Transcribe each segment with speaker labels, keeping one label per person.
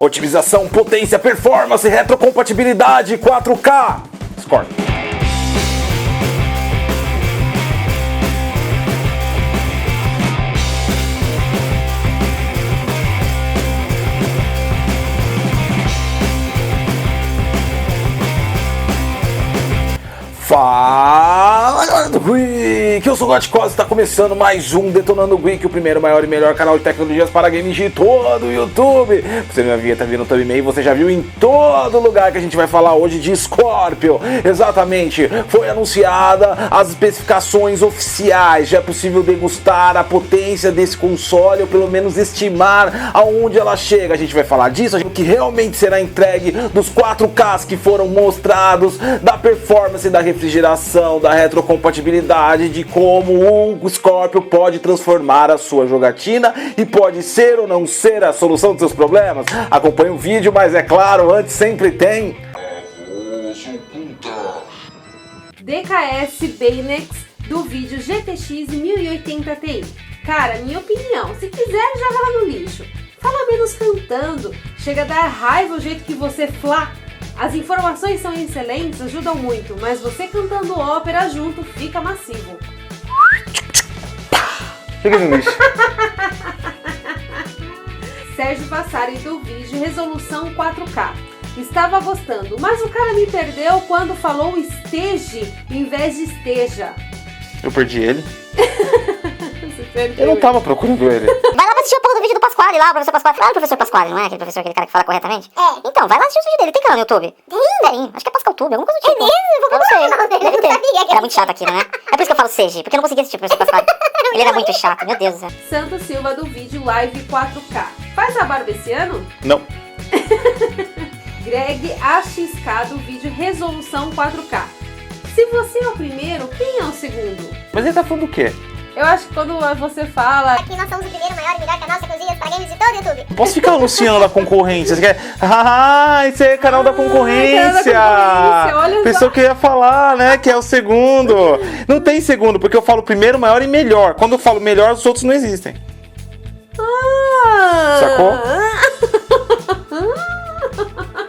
Speaker 1: Otimização, potência, performance, retrocompatibilidade, 4K. Scorpio. Fala galera do Geek, eu sou o Gotcosa e está começando mais um Detonando Geek, o primeiro, maior e melhor canal de tecnologias para games de todo o YouTube. Você não havia vindo no thumbnail, você já viu em todo lugar que a gente vai falar hoje de Scorpio. Exatamente, foi anunciada as especificações oficiais, já é possível degustar a potência desse console, ou pelo menos estimar aonde ela chega. A gente vai falar disso, o que realmente será entregue, dos 4Ks que foram mostrados, da performance, da refrigeração, da retrocompatibilidade, de como o Scorpio pode transformar a sua jogatina e pode ser ou não ser a solução dos seus problemas. Acompanhe o vídeo, mas é claro, antes sempre tem
Speaker 2: DKS Baynex do vídeo GTX 1080 Ti. Cara, minha opinião, se quiser joga lá no lixo. Fala menos cantando, chega a dar raiva o jeito que você flá. As informações são excelentes, ajudam muito, mas você cantando ópera junto fica massivo.
Speaker 1: Chega no lixo.
Speaker 2: Sérgio Passari do vídeo Resolução 4K. Estava gostando, mas o cara me perdeu quando falou stage em vez de esteja.
Speaker 1: Eu perdi ele.
Speaker 2: Você perdeu.
Speaker 1: Eu não tava procurando ele.
Speaker 3: Vai lá pra assistir a porra do vídeo do Pasquale lá, o professor Pasquale. Ah, o professor Pasquale, não é? Aquele professor, aquele cara que fala corretamente? É. Então, vai lá assistir o vídeo dele. Tem canal no YouTube? Tem. Acho que é PascalTube, alguma coisa do tipo. É mesmo? Eu não sei. Deve ter. Era muito chato aquilo, né? É por isso que eu falo Seji, porque eu não conseguia assistir o professor Pasquale. Ele era muito chato, meu Deus do céu.
Speaker 2: Santos Silva do vídeo Live 4K. Faz a barba esse ano?
Speaker 1: Não.
Speaker 2: Greg AXK do vídeo Resolução 4K. Se você é o primeiro, quem é o segundo?
Speaker 1: Mas ele tá falando do quê?
Speaker 2: Eu acho que quando você fala...
Speaker 3: Aqui nós somos o primeiro, maior e melhor canal de tecnologias para games de todo o YouTube.
Speaker 1: Não posso ficar anunciando a concorrência. Você quer... esse é canal da concorrência.
Speaker 2: Olha
Speaker 1: Pessoa que ia falar, né? Que é o segundo. Não tem segundo, porque eu falo primeiro, maior e melhor. Quando eu falo melhor, os outros não existem. Sacou?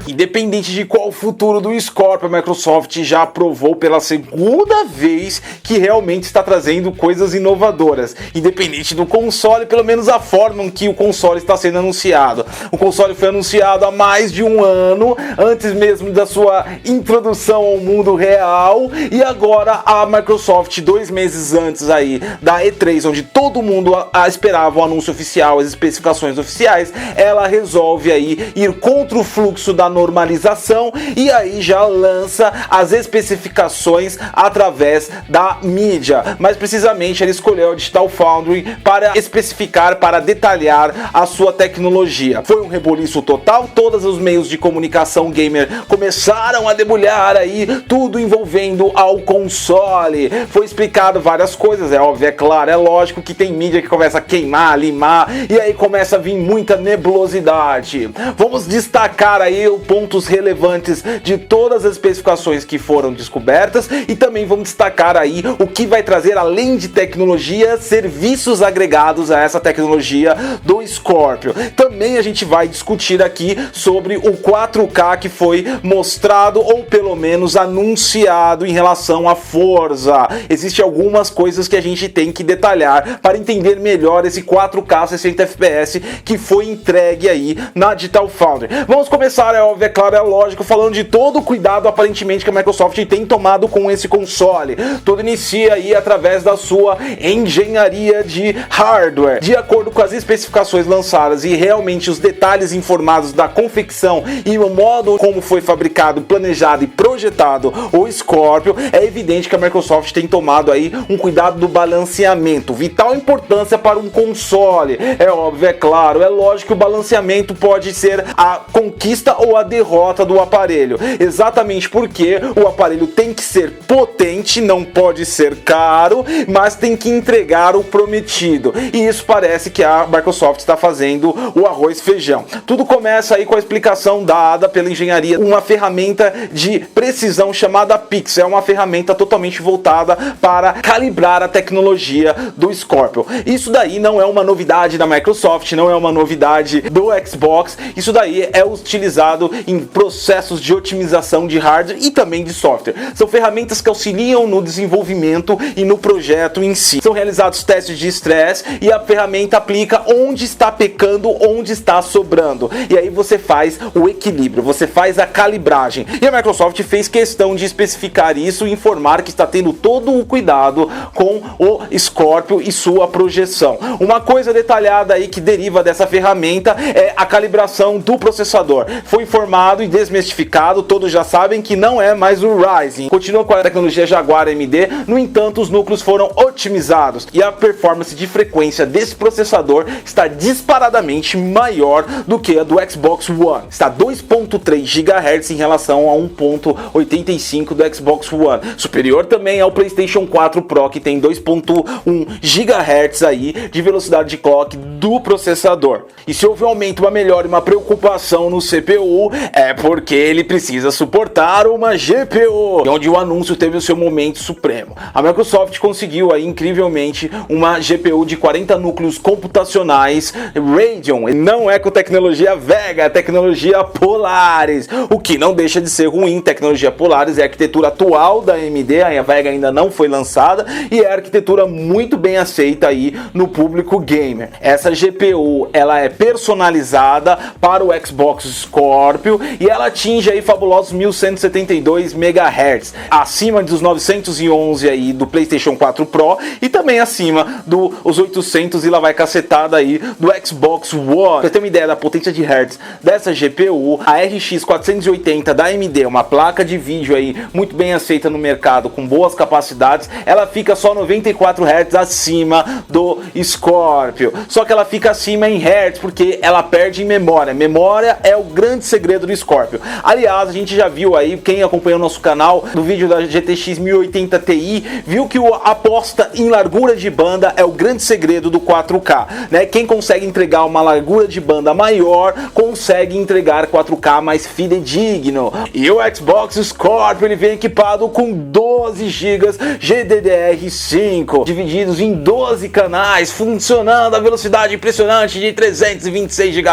Speaker 1: Independente de qual o futuro do Scorpio, a Microsoft já provou pela segunda vez que realmente está trazendo coisas inovadoras. Independente do console, pelo menos a forma em que o console está sendo anunciado. O console foi anunciado há mais de um ano, antes mesmo da sua introdução ao mundo real, e agora a Microsoft, 2 meses antes aí da E3, onde todo mundo esperava o anúncio oficial, as especificações oficiais, ela resolve aí ir contra o fluxo da normalização e aí já lança as especificações através da mídia. Mais precisamente, ele escolheu a Digital Foundry para especificar, para detalhar a sua tecnologia. Foi um reboliço total, todos os meios de comunicação gamer começaram a debulhar aí tudo envolvendo ao console. Foi explicado várias coisas, é óbvio, é claro, é lógico que tem mídia que começa a queimar, limar, e aí começa a vir muita nebulosidade. Vamos destacar aí pontos relevantes de todas as especificações que foram descobertas e também vamos destacar aí o que vai trazer, além de tecnologia, serviços agregados a essa tecnologia do Scorpio. Também a gente vai discutir aqui sobre o 4K que foi mostrado ou pelo menos anunciado em relação à Forza. Existem algumas coisas que a gente tem que detalhar para entender melhor esse 4K 60 FPS que foi entregue aí na Digital Foundry. Vamos começar, é óbvio, é claro, é lógico, falando de todo o cuidado aparentemente que a Microsoft tem tomado com esse console. Tudo inicia aí através da sua engenharia de hardware. De acordo com as especificações lançadas e realmente os detalhes informados da confecção e o modo como foi fabricado, planejado e projetado o Scorpio, é evidente que a Microsoft tem tomado aí um cuidado do balanceamento, vital importância para um console. É óbvio, é claro, é lógico que o balanceamento pode ser a conquista ou a derrota do aparelho, exatamente porque o aparelho tem que ser potente, não pode ser caro, mas tem que entregar o prometido, e isso parece que a Microsoft está fazendo o arroz e feijão. Tudo começa aí com a explicação dada pela engenharia, uma ferramenta de precisão chamada Pixel, é uma ferramenta totalmente voltada para calibrar a tecnologia do Scorpio. Isso daí não é uma novidade da Microsoft, não é uma novidade do Xbox, isso daí é utilizado em processos de otimização de hardware e também de software. São ferramentas que auxiliam no desenvolvimento e no projeto em si. São realizados testes de estresse e a ferramenta aplica onde está pecando, onde está sobrando. E aí você faz o equilíbrio, você faz a calibragem. E a Microsoft fez questão de especificar isso e informar que está tendo todo o cuidado com o Scorpio e sua projeção. Uma coisa detalhada aí que deriva dessa ferramenta é a calibração do processador. Foi informado e desmistificado, todos já sabem que não é mais o Ryzen. Continua com a tecnologia Jaguar AMD, no entanto os núcleos foram otimizados e a performance de frequência desse processador está disparadamente maior do que a do Xbox One. Está 2.3 GHz em relação a 1.85 do Xbox One. Superior também ao PlayStation 4 Pro, que tem 2.1 GHz aí de velocidade de clock do processador. E se houve um aumento, uma melhora e uma preocupação no CPU, é porque ele precisa suportar uma GPU, onde o anúncio teve o seu momento supremo. A Microsoft conseguiu aí incrivelmente uma GPU de 40 núcleos computacionais Radeon, e não é com tecnologia Vega, é tecnologia Polaris, o que não deixa de ser ruim. Tecnologia Polaris é a arquitetura atual da AMD, a Vega ainda não foi lançada e é a arquitetura muito bem aceita aí no público gamer. Essa GPU, ela é personalizada para o Xbox Scorpio e ela atinge aí fabulosos 1172 MHz, acima dos 911 aí do PlayStation 4 Pro e também acima dos 800 e lá vai cacetada aí do Xbox One. Pra ter uma ideia da potência de hertz dessa GPU, a RX 480 da AMD, uma placa de vídeo aí muito bem aceita no mercado, com boas capacidades, ela fica só 94 Hz acima do Scorpio. Só que ela fica acima em Hz porque ela perde em memória. Memória é o grande segredo do Scorpio. Aliás, a gente já viu aí, quem acompanhou nosso canal, no vídeo da GTX 1080 Ti, viu que a aposta em largura de banda é o grande segredo do 4K, né? Quem consegue entregar uma largura de banda maior, consegue entregar 4K mais fidedigno. E o Xbox Scorpio, ele vem equipado com 12 GB GDDR5, divididos em 12 canais, funcionando a velocidade impressionante de 326 GB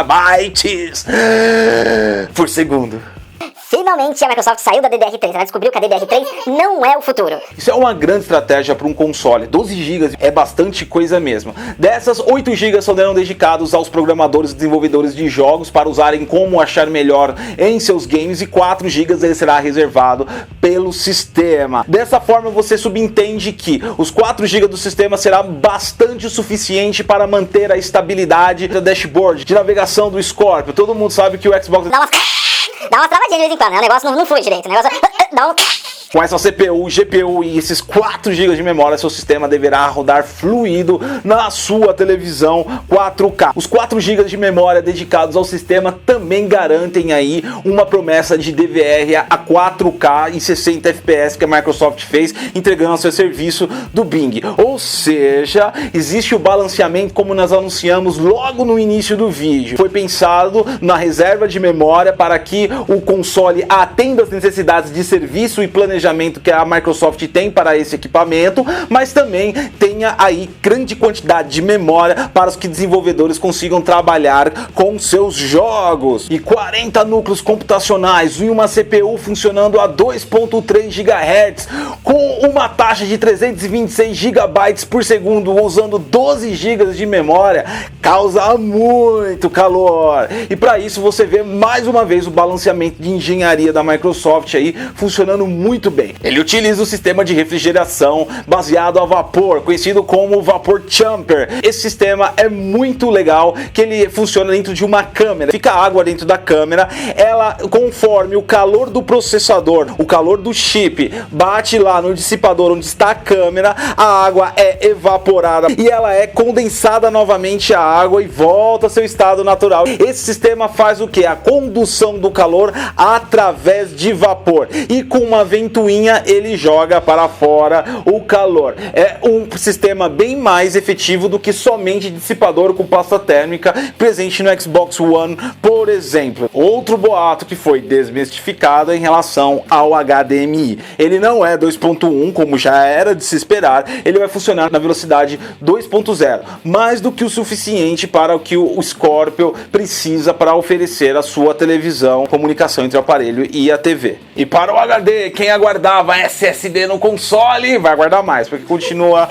Speaker 1: por segundo.
Speaker 3: Finalmente a Microsoft saiu da DDR3, ela descobriu que a DDR3 não é o futuro.
Speaker 1: Isso é uma grande estratégia para um console. 12 GB é bastante coisa mesmo. Dessas, 8 GB serão dedicados aos programadores e desenvolvedores de jogos para usarem como achar melhor em seus games e 4 GB ele será reservado pelo sistema. Dessa forma você subentende que os 4 GB do sistema será bastante o suficiente para manter a estabilidade da dashboard de navegação do Scorpio. Todo mundo sabe que o Xbox
Speaker 3: Dá uma travadinha de vez em quando, né? O negócio não flui direito, o negócio dá um...
Speaker 1: Com essa CPU, GPU e esses 4 GB de memória, seu sistema deverá rodar fluido na sua televisão 4K. Os 4 GB de memória dedicados ao sistema também garantem aí uma promessa de DVR a 4K e 60 FPS que a Microsoft fez, entregando seu serviço do Bing. Ou seja, existe o balanceamento como nós anunciamos logo no início do vídeo. Foi pensado na reserva de memória para que o console atenda às necessidades de serviço e planejamento que a Microsoft tem para esse equipamento, mas também tenha aí grande quantidade de memória para que desenvolvedores consigam trabalhar com seus jogos. E 40 núcleos computacionais e uma CPU funcionando a 2.3 GHz com uma taxa de 326 GB por segundo, usando 12 GB de memória, causa muito calor. E para isso você vê mais uma vez o balanceamento de engenharia da Microsoft aí funcionando muito bem. Ele utiliza o sistema de refrigeração baseado a vapor, conhecido como Vapor Chamber. Esse sistema é muito legal, que ele funciona dentro de uma câmera. Fica água dentro da câmera, ela, conforme o calor do processador, o calor do chip, bate lá no dissipador onde está a câmera, a água é evaporada e ela é condensada novamente a água e volta ao seu estado natural. Esse sistema faz o que? A condução do calor através de vapor, e com uma ventoinha ele joga para fora o calor. É um sistema bem mais efetivo do que somente dissipador com pasta térmica presente no Xbox One, por exemplo. Outro boato que foi desmistificado em relação ao HDMI. Ele não é 2.1 como já era de se esperar, ele vai funcionar na velocidade 2.0, mais do que o suficiente para o que o Scorpio precisa para oferecer a sua televisão, comunicação entre o aparelho e a TV. E para o HD, quem aguardava SSD no console vai aguardar mais, porque continua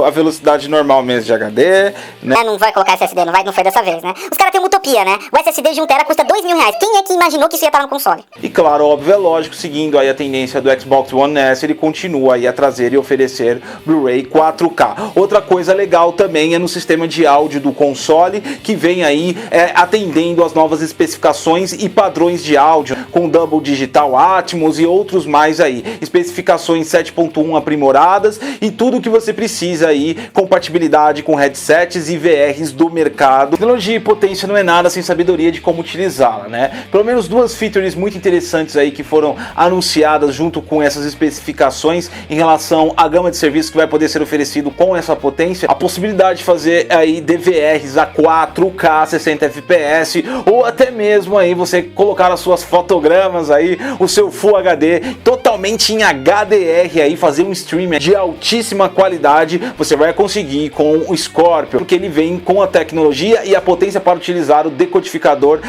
Speaker 1: a velocidade normal mesmo de HD, né?
Speaker 3: Não vai colocar SSD, não foi dessa vez, né? Os caras têm uma utopia, né? O SSD de 1 TB custa R$2.000. Quem é que imaginou que isso ia estar no console?
Speaker 1: E claro, óbvio, é lógico, seguindo aí a tendência do Xbox One S, ele continua aí a trazer e oferecer Blu-ray 4K. Outra coisa legal também é no sistema de áudio do console, que vem aí atendendo às novas especificações e padrões de áudio, com Double Digital Atmos e outros mais aí, especificações 7.1 aprimoradas e tudo que você precisa aí, compatibilidade com headsets e VRs do mercado. Tecnologia e potência não é nada sem sabedoria de como utilizá-la, né? Pelo menos duas features muito interessantes aí que foram anunciadas junto com essas especificações em relação à gama de serviços que vai poder ser oferecido com essa potência: a possibilidade de fazer aí DVRs a 4K 60 FPS, ou até mesmo aí você colocar as suas fotogramas aí, o seu Full HD totalmente em HDR aí, fazer um streaming de altíssima qualidade. Você vai conseguir com o Scorpio, porque ele vem com a tecnologia e a potência para utilizar o decodificador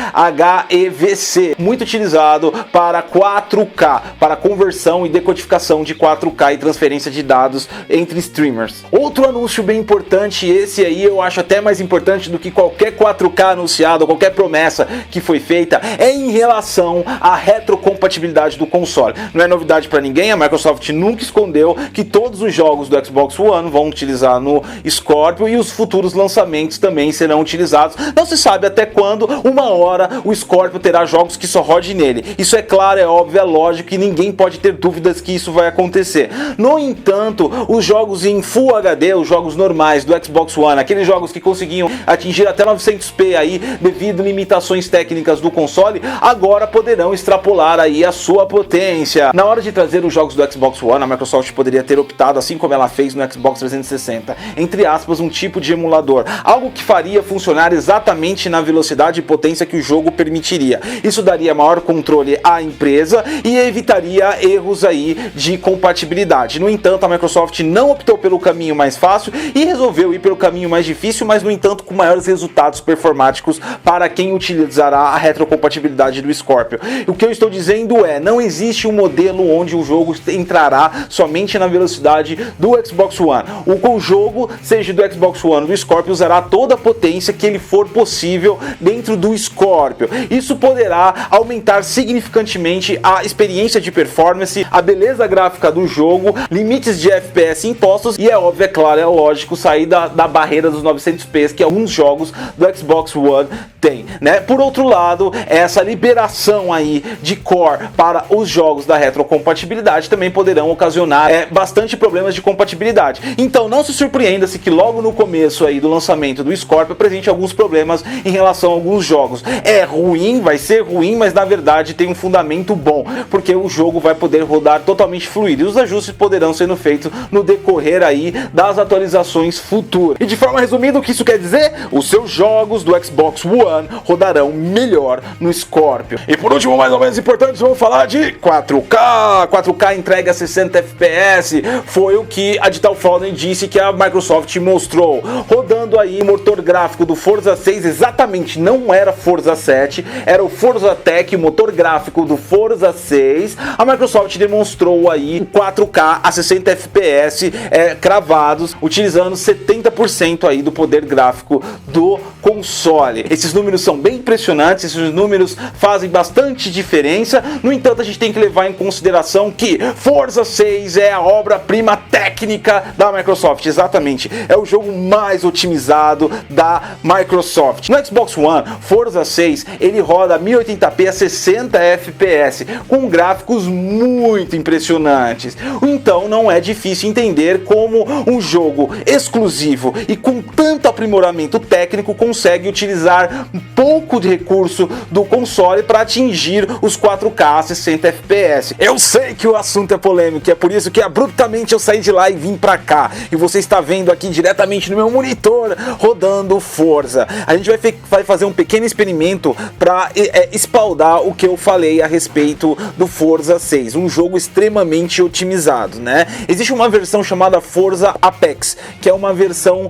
Speaker 1: HEVC, muito utilizado para 4K, para conversão e decodificação de 4K e transferência de dados entre streamers. Outro anúncio bem importante, esse aí eu acho até mais importante do que qualquer 4K anunciado, qualquer promessa que foi feita, é em relação à retrocompatibilidade do console. Não é novidade para ninguém, a Microsoft nunca escondeu que todos os jogos do Xbox One vão utilizar no Scorpio e os futuros lançamentos também serão utilizados. Não se sabe até quando, uma hora o Scorpio terá jogos que só rode nele. Isso é claro, é óbvio, é lógico, e ninguém pode ter dúvidas que isso vai acontecer. No entanto, os jogos em Full HD, os jogos normais do Xbox One, aqueles jogos que conseguiam atingir até 900p aí devido a limitações técnicas do console, agora poderão extrapolar aí a sua potência. Na hora de trazer os jogos do Xbox One, a Microsoft poderia ter optado, assim como ela fez no Xbox 360, entre aspas, um tipo de emulador, algo que faria funcionar exatamente na velocidade e potência que o jogo permitiria. Isso daria maior controle à empresa e evitaria erros aí de compatibilidade. No entanto, a Microsoft não optou pelo caminho mais fácil e resolveu ir pelo caminho mais difícil, mas no entanto com maiores resultados performáticos para quem utilizará a retrocompatibilidade do Scorpio. O que eu estou dizendo é, não existe um modelo onde o jogo entrará somente na velocidade do Xbox One. O jogo, seja do Xbox One ou do Scorpio, usará toda a potência que ele for possível dentro do Scorpio. Isso poderá aumentar significantemente a experiência de performance, a beleza gráfica do jogo, limites de FPS impostos e é óbvio, é claro, é lógico, sair da barreira dos 900p que alguns jogos do Xbox One têm, né? Por outro lado, essa liberação aí de core para os jogos da retrocompatibilidade também poderão ocasionar bastante problemas de compatibilidade. Então não se surpreenda-se que logo no começo aí do lançamento do Scorpio apresente alguns problemas em relação a alguns jogos. É ruim, vai ser ruim, mas na verdade tem um fundamento bom, porque o jogo vai poder rodar totalmente fluido e os ajustes poderão sendo feitos no decorrer aí das atualizações futuras. E de forma resumida, o que isso quer dizer? Os seus jogos do Xbox One rodarão melhor no Scorpio. E por último, mais ou menos importante, vamos falar de 4K. 4K entrega 60 FPS, foi o que a Digital Foundry disse que a Microsoft mostrou, rodando rodando aí o motor gráfico do Forza 6, exatamente, não era Forza 7, era o Forza Tech, o motor gráfico do Forza 6. A Microsoft demonstrou aí 4K a 60 FPS cravados, utilizando 70% aí do poder gráfico do console. Esses números são bem impressionantes, esses números fazem bastante diferença. No entanto, a gente tem que levar em consideração que Forza 6 é a obra-prima técnica da Microsoft, exatamente, é o jogo mais otimizado da Microsoft. No Xbox One, Forza 6, ele roda 1080p a 60 FPS, com gráficos muito impressionantes. Então não é difícil entender como um jogo exclusivo e com tanto aprimoramento técnico consegue utilizar um pouco de recurso do console para atingir os 4K a 60 FPS. Eu sei que o assunto é polêmico, é por isso que abruptamente eu saí de lá e vim pra cá, e você está vendo aqui diretamente no meu monitor rodando Forza. A gente vai fazer um pequeno experimento para espaldar o que eu falei a respeito do Forza 6, um jogo extremamente otimizado, né? Existe uma versão chamada Forza Apex, que é uma versão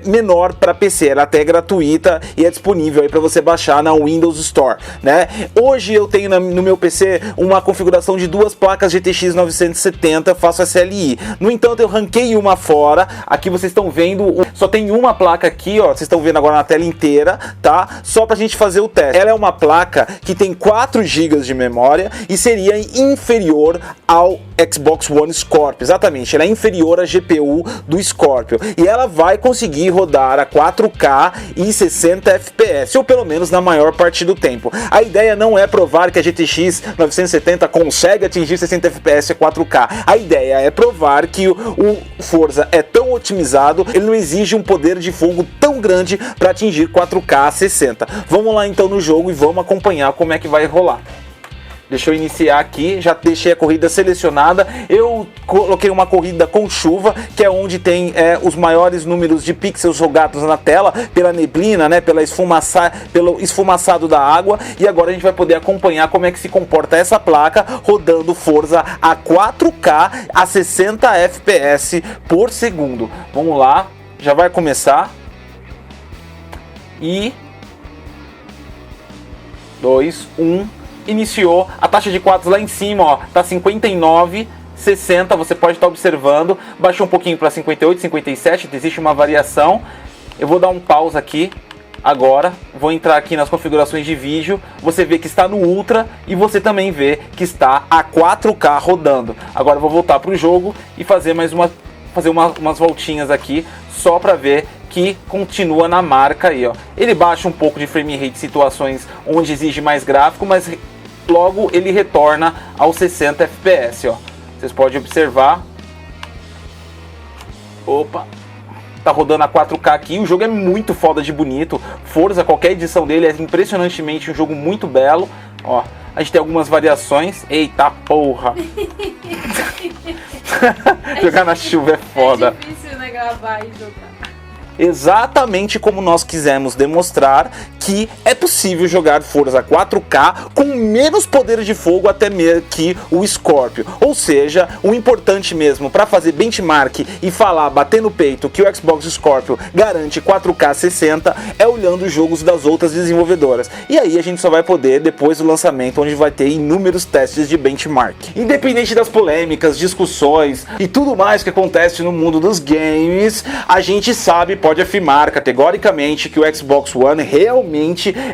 Speaker 1: menor para PC, ela até é gratuita e é disponível aí para você baixar na Windows Store, né? Hoje eu tenho no meu PC uma configuração de duas placas GTX 970, faço SLI. No entanto, eu ranquei uma fora. Aqui vocês estão vendo, só tem uma placa aqui, ó, vocês estão vendo agora na tela inteira, tá? Só pra gente fazer o teste. Ela é uma placa que tem 4 GB de memória e seria inferior ao Xbox One Scorpio. Exatamente, ela é inferior à GPU do Scorpio. E ela vai conseguir rodar a 4K e 60 FPS, ou pelo menos na maior parte do tempo. A ideia não é provar que a GTX 970 consegue atingir 60 FPS a 4K. A ideia é provar que o Forza é tão otimizado, ele não exige um poder de fogo tão grande para atingir 4K a 60. Vamos lá então no jogo e vamos acompanhar como é que vai rolar. Deixa eu iniciar aqui, já deixei a corrida selecionada. Eu coloquei uma corrida com chuva, que é onde tem os maiores números de pixels jogados na tela, pela neblina, né, pelo esfumaçado da água. E agora a gente vai poder acompanhar como é que se comporta essa placa rodando Forza a 4K a 60 FPS por segundo. Vamos lá, já vai começar. E 2, 1... Iniciou, a taxa de quadros lá em cima, ó, tá 59, 60, você pode estar observando, baixou um pouquinho para 58, 57, existe uma variação. Eu vou dar um pause aqui, agora, vou entrar aqui nas configurações de vídeo, você vê que está no Ultra e você também vê que está a 4K rodando. Agora eu vou voltar para o jogo e fazer umas voltinhas aqui, só para ver que continua na marca aí, ó. Ele baixa um pouco de frame rate em situações onde exige mais gráfico, mas logo ele retorna aos 60 FPS, ó. Vocês podem observar. Opa! Tá rodando a 4K aqui, o jogo é muito foda de bonito. Forza, qualquer edição dele é impressionantemente um jogo muito belo, ó. A gente tem algumas variações. Eita porra! Jogar na chuva é foda.
Speaker 2: É difícil, né, gravar e jogar.
Speaker 1: Exatamente como nós quisemos demonstrar que é possível jogar Forza 4K com menos poder de fogo até mesmo que o Scorpio. Ou seja, o importante mesmo para fazer benchmark e falar, bater no peito que o Xbox Scorpio garante 4K 60 é olhando os jogos das outras desenvolvedoras. E aí a gente só vai poder depois do lançamento, onde vai ter inúmeros testes de benchmark. Independente das polêmicas, discussões e tudo mais que acontece no mundo dos games, a gente sabe, pode afirmar categoricamente que o Xbox One realmente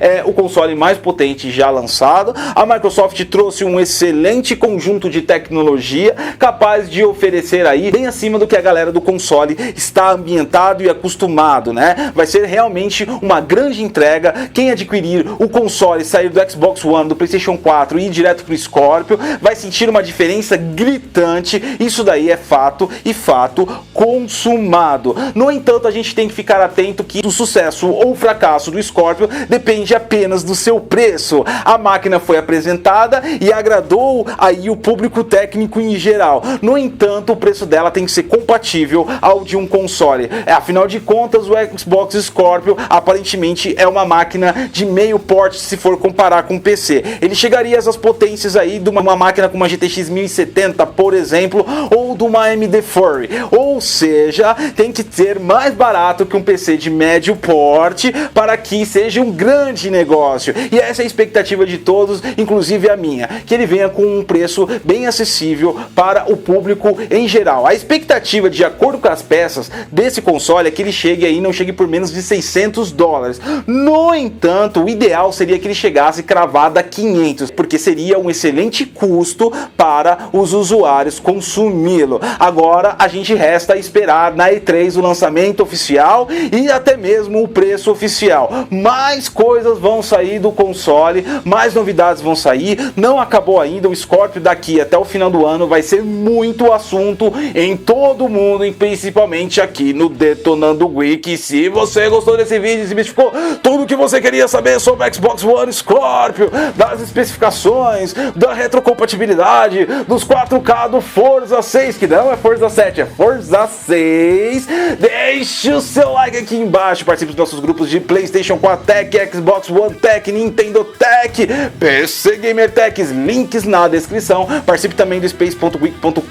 Speaker 1: é o console mais potente já lançado. A Microsoft trouxe um excelente conjunto de tecnologia capaz de oferecer aí bem acima do que a galera do console está ambientado e acostumado, né? Vai ser realmente uma grande entrega. Quem adquirir o console e sair do Xbox One, do PlayStation 4 e ir direto pro Scorpio vai sentir uma diferença gritante. Isso daí é fato e fato consumado. No entanto, a gente tem que ficar atento que o sucesso ou fracasso do Scorpio depende apenas do seu preço. A máquina foi apresentada e agradou aí o público técnico em geral. No entanto, o preço dela tem que ser compatível ao de um console. Afinal de contas, o Xbox Scorpio aparentemente é uma máquina de meio porte se for comparar com o PC. Ele chegaria a essas potências aí de uma máquina com uma GTX 1070, por exemplo, ou de uma AMD Fury. Ou seja, tem que ser mais barato fato que um PC de médio porte para que seja um grande negócio. E essa é a expectativa de todos, inclusive a minha, que ele venha com um preço bem acessível para o público em geral. A expectativa, de acordo com as peças desse console, é que ele chegue aí, não chegue por menos de $600. No entanto, o ideal seria que ele chegasse cravado a 500, porque seria um excelente custo para os usuários consumi-lo. Agora a gente resta esperar na E3 o lançamento oficial e até mesmo o preço oficial. Mais coisas vão sair do console, mais novidades vão sair. Não acabou ainda, o Scorpio daqui até o final do ano vai ser muito assunto em todo mundo, e principalmente aqui no Detonando Geek. Se você gostou desse vídeo, se ficou tudo o que você queria saber sobre o Xbox One Scorpio, das especificações, da retrocompatibilidade, dos 4K do Forza 6, que não é Forza 7, é Forza 6, deixe o seu like aqui embaixo, participe dos nossos grupos de PlayStation 4 Tech, Xbox One Tech, Nintendo Tech, PC Gamer Techs, links na descrição. Participe também do space.geek.com.br,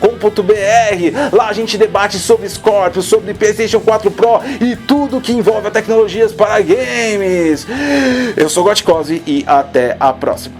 Speaker 1: lá a gente debate sobre Scorpio, sobre PlayStation 4 Pro e tudo que envolve a tecnologias para games. Eu sou Gotcose e até a próxima.